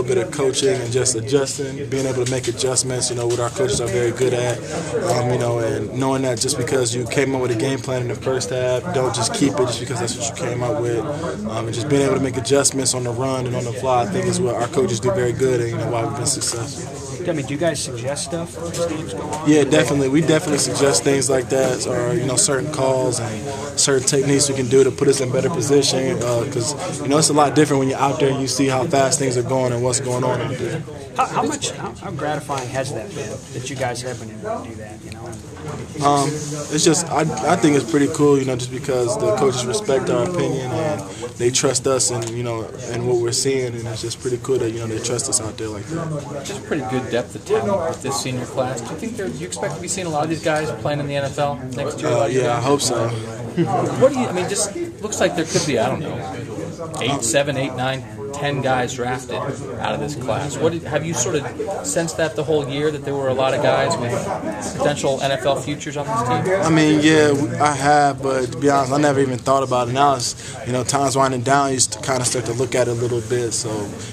little bit of coaching and just adjusting, being able to make adjustments, what our coaches are very good at, and knowing that just because you came up with a game plan in the first half, don't just keep it just because that's what you came up with, and just being able to make adjustments on the run and on the fly, I think is what our coaches do very good and why we've been successful. I mean, do you guys suggest stuff as games go on? Yeah, definitely. We definitely suggest things like that, or certain calls and certain techniques we can do to put us in better position. Because it's a lot different when you're out there and you see how fast things are going and what's going on out there. How gratifying has that been that you guys have been able to do that? It's just I think it's pretty cool, just because the coaches respect our opinion and they trust us and and what we're seeing, and it's just pretty cool that they trust us out there like that. Just pretty good depth of talent with this senior class. Do you expect to be seeing a lot of these guys playing in the NFL next year? Yeah, I hope so. What do you? I mean, just looks like there could be 8, 7, 8, 9, 10 guys drafted out of this class. Have you sort of sensed that the whole year, that there were a lot of guys with potential NFL futures on this team? I mean, yeah, I have, but to be honest, I never even thought about it. Now it's, time's winding down, you kind of start to look at it a little bit. So,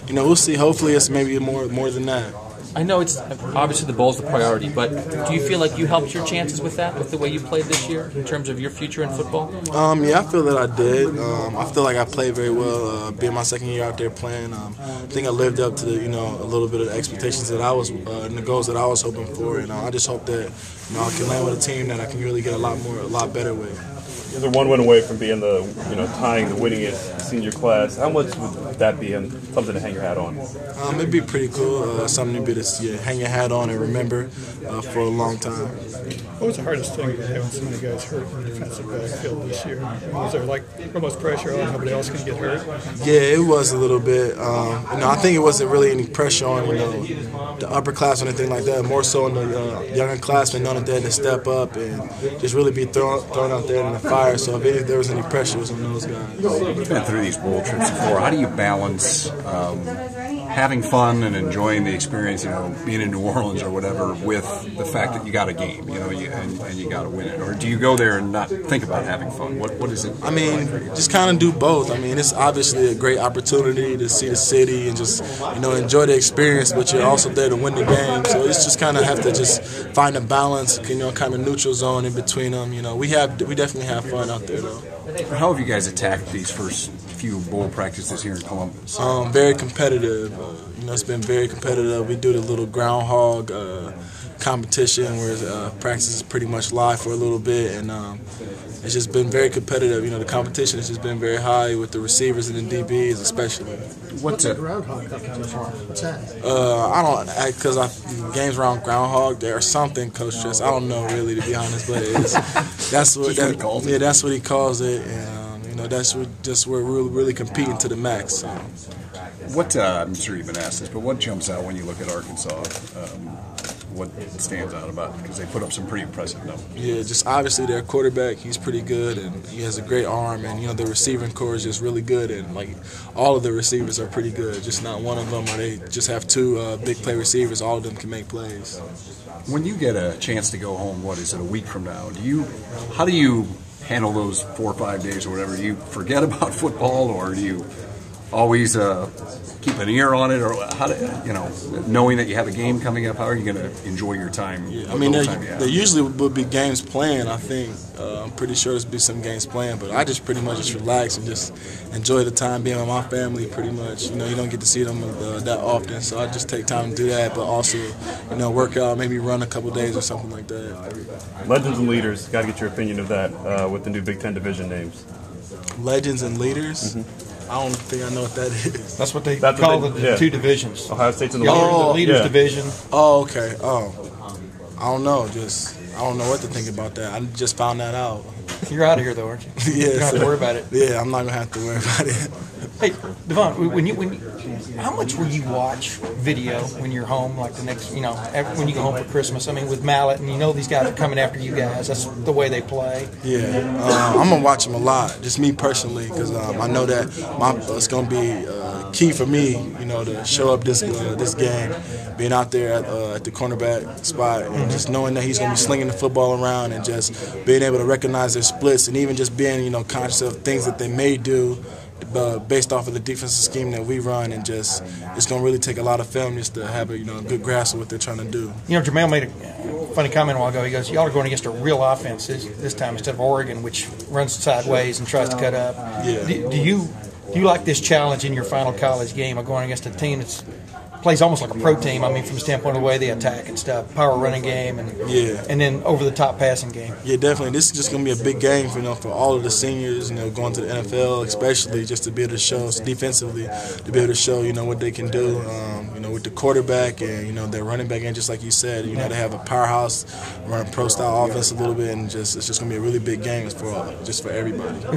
we'll see. Hopefully it's maybe more than that. I know it's obviously the bowl's the priority, but do you feel like you helped your chances with that, with the way you played this year, in terms of your future in football? Yeah, I feel that I did. I feel like I played very well. Being my second year out there playing, I think I lived up to the, a little bit of the expectations that I was, and the goals that I was hoping for. And I just hope that I can land with a team that I can really get a lot better with. You're the one win away from being the, tying the winningest senior class. How much would that be something to hang your hat on? It'd be pretty cool, something to be hang your hat on and remember for a long time. What was the hardest thing about having so many guys hurt in the defensive backfield this year? Was there almost pressure on nobody else can get hurt? Yeah, it was a little bit. I think it wasn't really any pressure on the upper class or anything like that. More so on the younger classmen, knowing that they had to step up and just really be thrown out there in the fire. So if there was any pressure, it was on those guys. You've been through these bowl trips before. How do you balance having fun and enjoying the experience, being in New Orleans or whatever, with the fact that you got a game, and you got to win it? Or do you go there and not think about having fun? What is it? I mean, just kind of do both. I mean, it's obviously a great opportunity to see the city and just, enjoy the experience, but you're also there to win the game. So it's just kind of have to just find a balance, kind of neutral zone in between them. We definitely have fun out there, though. How have you guys attacked these first few bowl practices here in Columbus? Very competitive. It's been very competitive. We do the little groundhog competition where practice is pretty much live for a little bit, and it's just been very competitive. The competition has just been very high with the receivers and the DBs especially. What's a groundhog competition? What's that? I don't, because games around groundhog, there's something, Coach Tress. I don't know really, to be honest, but that's what he calls it, and that's where we're really competing to the max. So. I'm sure you've been asked this, but what jumps out when you look at Arkansas? What stands out about it? Because they put up some pretty impressive numbers. Yeah, just obviously their quarterback, he's pretty good, and he has a great arm, and the receiving core is just really good, and all of the receivers are pretty good. Just not one of them, or they just have two big play receivers. All of them can make plays. When you get a chance to go home, what is it, a week from now? How do you handle those 4 or 5 days or whatever? Do you forget about football, or do you always keep an ear on it, or how knowing that you have a game coming up, how are you going to enjoy your time? Yeah, I mean, there usually would be games playing. I think I'm pretty sure there's be some games playing, but I just pretty much just relax and just enjoy the time being with my family. Pretty much, you don't get to see them that often, so I just take time to do that, but also, work out, maybe run a couple days or something like that. Legends and leaders, got to get your opinion of that with the new Big Ten division names. Legends and leaders. Mm-hmm. I don't think I know what that is. That's what they call the two divisions. Ohio State's in the leaders division. Oh, okay. I don't know. I don't know what to think about that. I just found that out. You're out of here, though, aren't you? Yeah. You don't have to worry about it. Yeah, I'm not gonna have to worry about it. Hey, Devon, how much will you watch video when you're home, like the next, when you go home for Christmas? I mean, with Mallet, and these guys are coming after you guys. That's the way they play. Yeah, I'm gonna watch them a lot, just me personally, because I know that it's gonna be key for me, to show up this game, being out there at the cornerback spot, and just knowing that he's gonna be slinging the football around, and just being able to recognize their splits, and even just being conscious of things that they may do based off of the defensive scheme that we run, and just it's going to really take a lot of film just to have a good grasp of what they're trying to do. Jamel made a funny comment a while ago. He goes, "Y'all are going against a real offense this time instead of Oregon, which runs sideways and tries to cut up." Yeah. Do you like this challenge in your final college game of going against a team that's plays almost like a pro team? I mean, from the standpoint of the way they attack and stuff, power running game, and then over the top passing game. Yeah, definitely. This is just going to be a big game for all of the seniors. Going to the NFL, especially just to be able to show defensively, to be able to show what they can do. With the quarterback and their running back, and just like you said, they have a powerhouse, run a pro style offense a little bit, and it's just going to be a really big game for everybody.